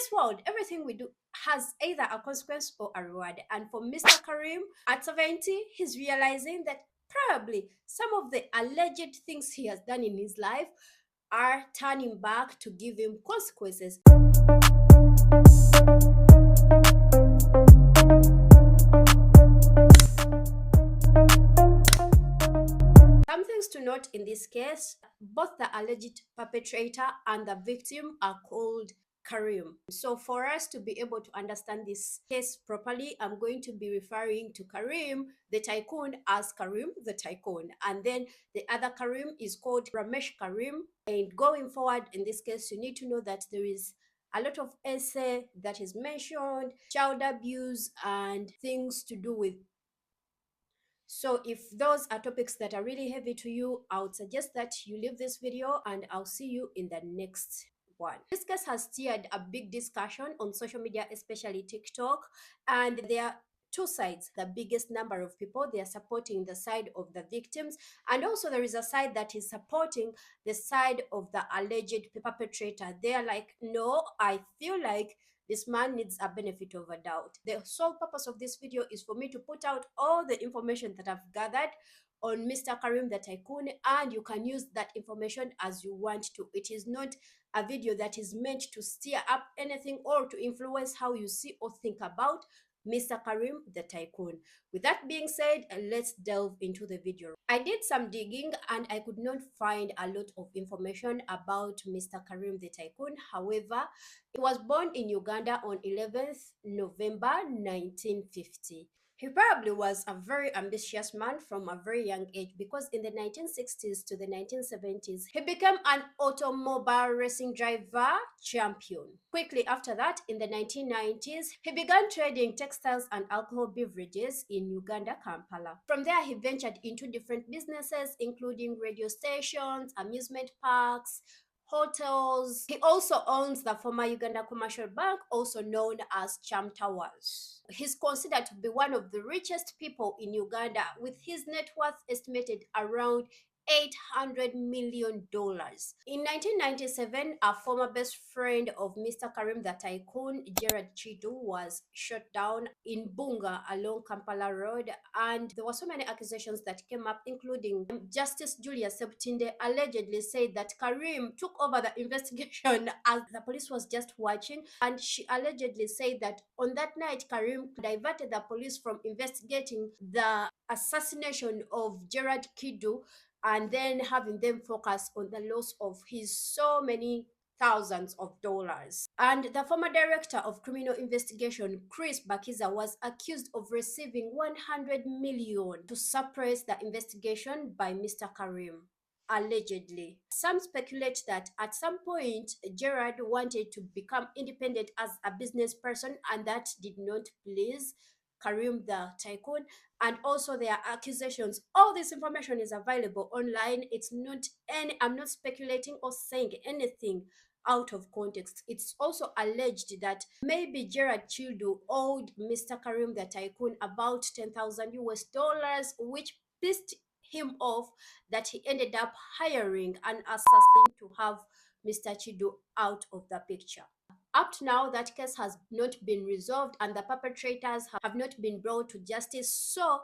this world, everything we do has either a consequence or a reward. And for Mr. Karim, at 70, he's realizing that probably some of the alleged things he has done in his life are turning back to give him consequences. Some things to note in this case: both the alleged perpetrator and the victim are called Karim. So for us to be able to understand this case properly, I'm going to be referring to Karim the tycoon as Karim the tycoon, and then the other Karim is called Ramesh Karim. And going forward in this case, you need to know that there is a lot of essay that is mentioned, child abuse and things to do with. So if those are topics that are really heavy to you, I would suggest that you leave this video and I'll see you in the next one. This case has stirred a big discussion on social media, especially TikTok, and there are two sides. The biggest number of people, they are supporting the side of the victims, and also there is a side that is supporting the side of the alleged perpetrator. They are like, no, I feel like this man needs a benefit of a doubt. The sole purpose of this video is for me to put out all the information that I've gathered on Mr. Karim the tycoon, and you can use that information as you want to. It is not a video that is meant to stir up anything or to influence how you see or think about Mr. Karim the tycoon. With that being said, let's delve into the video. I did some digging and I could not find a lot of information about Mr. Karim the tycoon. However, he was born in Uganda on 11th November 1950. He probably was a very ambitious man from a very young age, because in the 1960s to the 1970s, he became an automobile racing driver champion. Quickly after that, in the 1990s, he began trading textiles and alcohol beverages in Uganda, Kampala. From there, he ventured into different businesses, including radio stations, amusement parks, hotels. He also owns the former Uganda Commercial Bank, also known as Cham Towers. He's considered to be one of the richest people in Uganda, with his net worth estimated around $800 million. In 1997, a former best friend of Mr. Karim the tycoon, Gerard Chidu, was shot down in Bunga along Kampala Road, and there were so many accusations that came up, including Justice Julia Septinde allegedly said that Karim took over the investigation as the police was just watching, and she allegedly said that on that night Karim diverted the police from investigating the assassination of Gerard Kidu and then having them focus on the loss of his so many thousands of dollars. And the former director of criminal investigation, Chris Bakiza, was accused of receiving 100 million to suppress the investigation by Mr. Karim. Allegedly, some speculate that at some point Gerard wanted to become independent as a business person, and that did not please Karim the tycoon. And also there are accusations. All this information is available online. It's not any, I'm not speculating or saying anything out of context. It's also alleged that maybe Gerard Childu owed Mr. Karim the tycoon about 10,000 US dollars, which pissed him off, that he ended up hiring an assassin to have Mr. Chidu out of the picture. Up to now, that case has not been resolved and the perpetrators have not been brought to justice. So,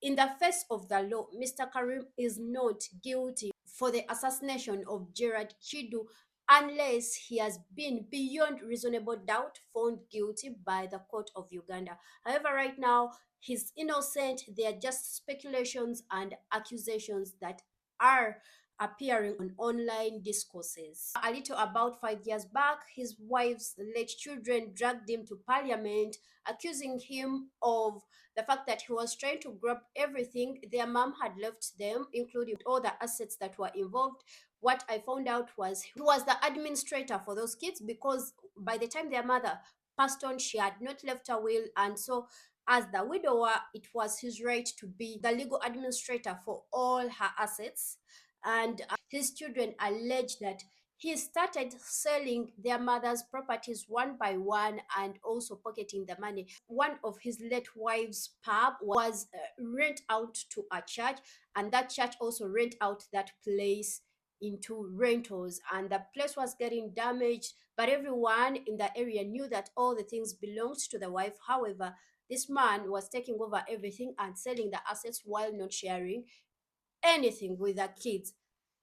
in the face of the law, Mr. Karim is not guilty for the assassination of Gerard Chidu unless he has been beyond reasonable doubt found guilty by the court of Uganda. However, right now, he's innocent. They are just speculations and accusations that are appearing on online discourses. A little about 5 years back, his wife's late children dragged him to parliament, accusing him of the fact that he was trying to grab everything their mom had left them, including all the assets that were involved. What I found out was he was the administrator for those kids, because by the time their mother passed on, she had not left a will, and so as the widower, it was his right to be the legal administrator for all her assets. And his children allege that he started selling their mother's properties one by one and also pocketing the money. One of his late wife's pub was rent out to a church, and that church also rent out that place into rentals, and the place was getting damaged, but everyone in the area knew that all the things belonged to the wife. However, this man was taking over everything and selling the assets while not sharing anything with the kids,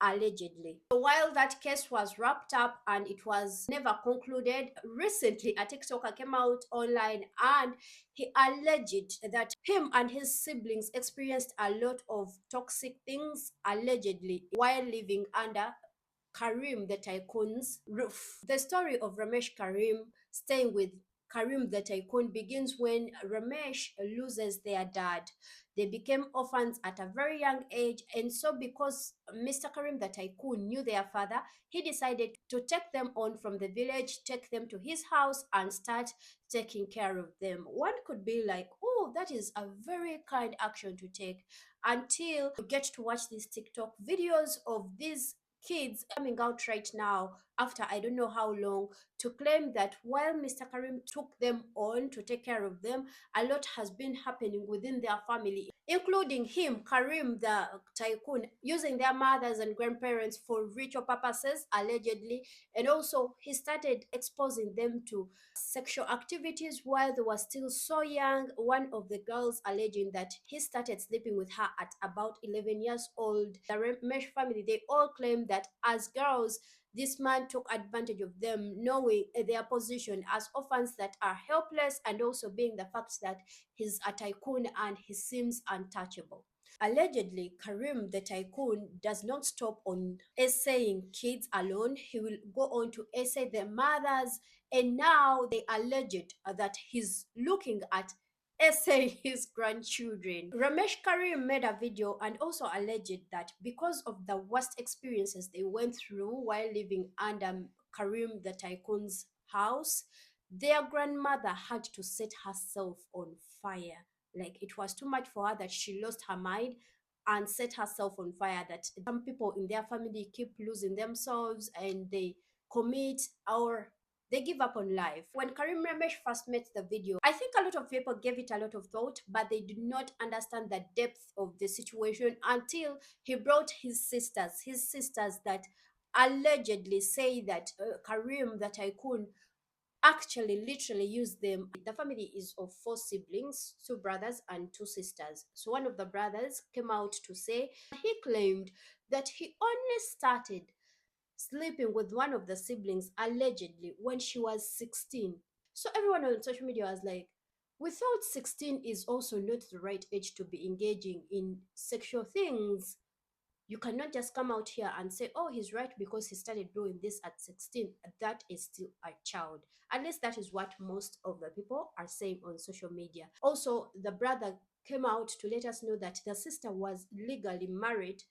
allegedly. So while that case was wrapped up and it was never concluded, recently a TikToker came out online and he alleged that him and his siblings experienced a lot of toxic things, allegedly, while living under Karim the Tycoon's roof. The story of Ramesh Karim staying with Karim the Tycoon begins when Ramesh loses their dad. They became orphans at a very young age, and so because Mr. Karim the Tycoon knew their father, he decided to take them on from the village, take them to his house, and start taking care of them. One could be like, oh, that is a very kind action to take, until you get to watch these TikTok videos of these kids coming out right now after I don't know how long to claim that while Mr. Karim took them on to take care of them, a lot has been happening within their family, including him, Karim the tycoon, using their mothers and grandparents for ritual purposes, allegedly. And also, he started exposing them to sexual activities while they were still so young. One of the girls alleging that he started sleeping with her at about 11 years old. The Ramesh family, they all claim that as girls, this man took advantage of them, knowing their position as orphans that are helpless, and also being the fact that he's a tycoon and he seems untouchable. Allegedly, Karim the tycoon does not stop on essaying kids alone. He will go on to essay their mothers, and now they alleged that he's looking at essay his grandchildren. Ramesh Karim made a video and also alleged that because of the worst experiences they went through while living under Karim the tycoon's house, their grandmother had to set herself on fire. Like it was too much for her that she lost her mind and set herself on fire. That some people in their family keep losing themselves and they commit or they give up on life. When Karim Ramesh first made the video, I think a lot of people gave it a lot of thought, but they did not understand the depth of the situation until he brought his sisters that allegedly say that Karim, the tycoon, actually literally used them. The family is of four siblings, two brothers and two sisters. So one of the brothers came out to say he claimed that he only started sleeping with one of the siblings allegedly when she was 16. So everyone on social media was like, we thought 16 is also not the right age to be engaging in sexual things. You cannot just come out here and say, oh, he's right because he started doing this at 16. That is still a child. At least that is what most of the people are saying on social media. Also, the brother came out to let us know that the sister was legally married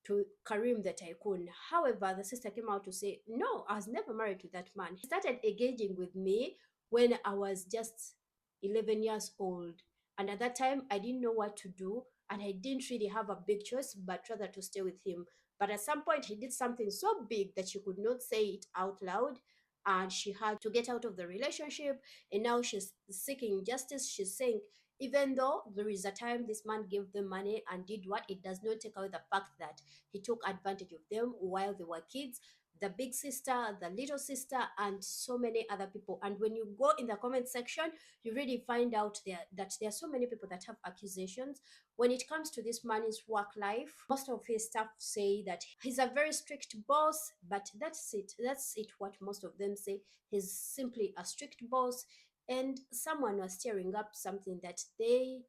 to Karim the tycoon. However, the sister came out to say, no, I was never married to that man. He started engaging with me when I was just 11 years old. And at that time, I didn't know what to do. And I didn't really have a big choice, but rather to stay with him. But at some point, he did something so big that she could not say it out loud. And she had to get out of the relationship. And now she's seeking justice. She's saying, even though there is a time this man gave them money and did what, it does not take away the fact that he took advantage of them while they were kids. The big sister, the little sister, and so many other people. And when you go in the comment section, you really find out that there are so many people that have accusations. When it comes to this man's work life, most of his staff say that he's a very strict boss, but that's it. That's it, what most of them say. He's simply a strict boss. And someone was stirring up something that they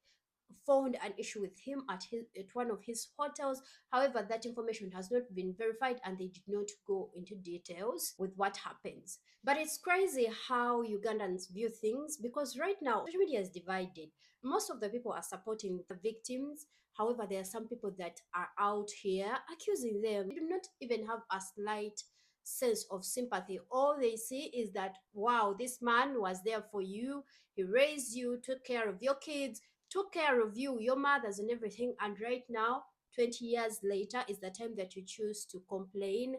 found an issue with him at one of his hotels. However, that information has not been verified and they did not go into details with what happens. But it's crazy how Ugandans view things, because right now social media is divided. Most of the people are supporting the victims. However, there are some people that are out here accusing them. They do not even have a slight sense of sympathy. All they see is that, wow, this man was there for you. He raised you, took care of your kids, took care of you, your mothers, and everything. And right now, 20 years later, is the time that you choose to complain.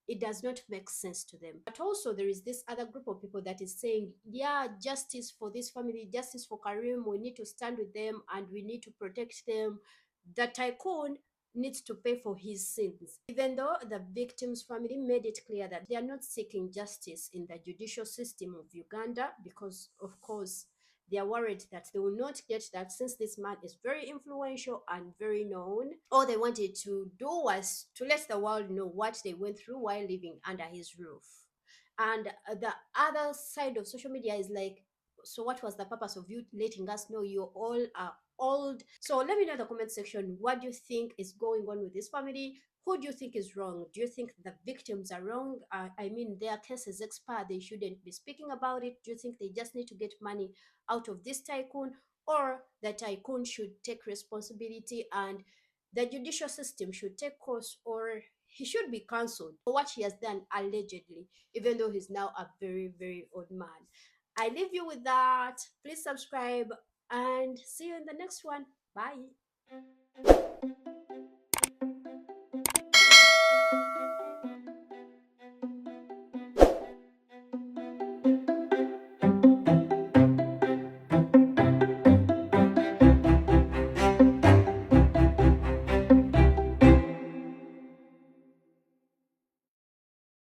It does not make sense to them. But also, there is this other group of people that is saying, yeah, justice for this family, justice for Karim. We need to stand with them and we need to protect them. The tycoon needs to pay for his sins. Even though the victim's family made it clear that they are not seeking justice in the judicial system of Uganda, because, of course, they are worried that they will not get that, since this man is very influential and very known. All they wanted to do was to let the world know what they went through while living under his roof. And the other side of social media is like, so what was the purpose of you letting us know you all are old? So let me know in the comment section, what do you think is going on with this family? Who do you think is wrong? Do you think the victims are wrong? I mean, their case is expired, they shouldn't be speaking about it. Do you think they just need to get money out of this tycoon, or the tycoon should take responsibility and the judicial system should take course, or he should be cancelled for what he has done allegedly, even though he's now a very, very old man? I leave you with that. Please subscribe and see you in the next one. Bye.